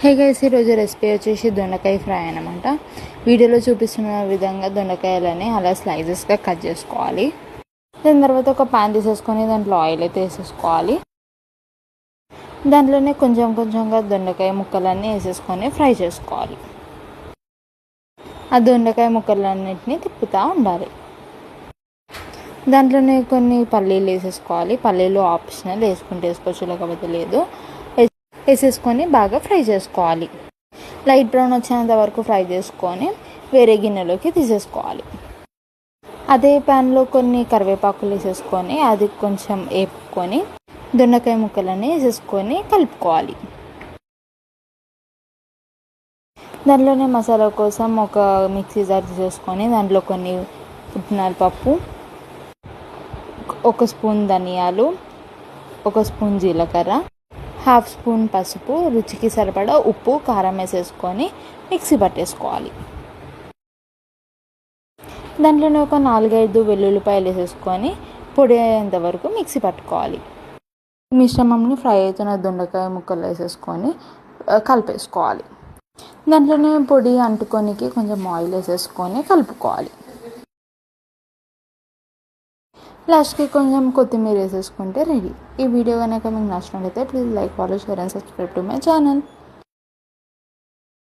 Hey guys, ఈరోజు recipe వచ్చేసి దొండకాయ ఫ్రై అనమాట. వీడియోలో చూపిస్తున్న విధంగా దొండకాయలని అలా స్లైసెస్గా కట్ చేసుకోవాలి. దాని తర్వాత ఒక ప్యాన్ తీసేసుకొని దాంట్లో ఆయిల్ అయితే వేసేసుకోవాలి. దాంట్లోనే కొంచెం కొంచెంగా దొండకాయ ముక్కలన్నీ వేసేసుకొని ఫ్రై చేసుకోవాలి. ఆ దొండకాయ ముక్కలన్నిటిని తిప్పుతూ ఉండాలి. దాంట్లోనే కొన్ని పల్లీలు వేసేసుకోవాలి. పల్లీలు ఆప్షనల్, వేసుకుంటే వేసుకోవచ్చు, లేకపోతే లేదు. వేసేసుకొని బాగా ఫ్రై చేసుకోవాలి. లైట్ బ్రౌన్ వచ్చేంత వరకు ఫ్రై చేసుకొని వేరే గిన్నెలోకి తీసేసుకోవాలి. అదే ప్యాన్లో కొన్ని కరివేపాకులు వేసేసుకొని అది కొంచెం వేపుకొని దొండకాయ ముక్కలన్నీ వేసేసుకొని కలుపుకోవాలి. దాంట్లోనే మసాలా కోసం ఒక మిక్సీ జార్ తీసేసుకొని దాంట్లో కొన్ని పుట్నాల పప్పు, 1 స్పూన్ ధనియాలు, 1 స్పూన్ జీలకర్ర, 1/2 స్పూన్ పసుపు, రుచికి సరిపడా ఉప్పు, కారం వేసేసుకొని మిక్సీ పట్టేసుకోవాలి. దాంట్లోనే ఒక 4-5 వెల్లుల్లిపాయలు వేసేసుకొని పొడి అయ్యేంత వరకు మిక్సీ పట్టుకోవాలి. మిశ్రమంని ఫ్రై అవుతున్న దొండకాయ ముక్కలు వేసేసుకొని కలిపేసుకోవాలి. దాంట్లోనే పొడి అంటుకోనికి కొంచెం ఆయిల్ వేసేసుకొని కలుపుకోవాలి. లాస్ట్కి కొంచెం కొత్తిమీర వేసేసుకుంటే రెడీ. ఈ వీడియో కనుక మీకు నచ్చినట్లయితే please like, follow, share and subscribe to my channel.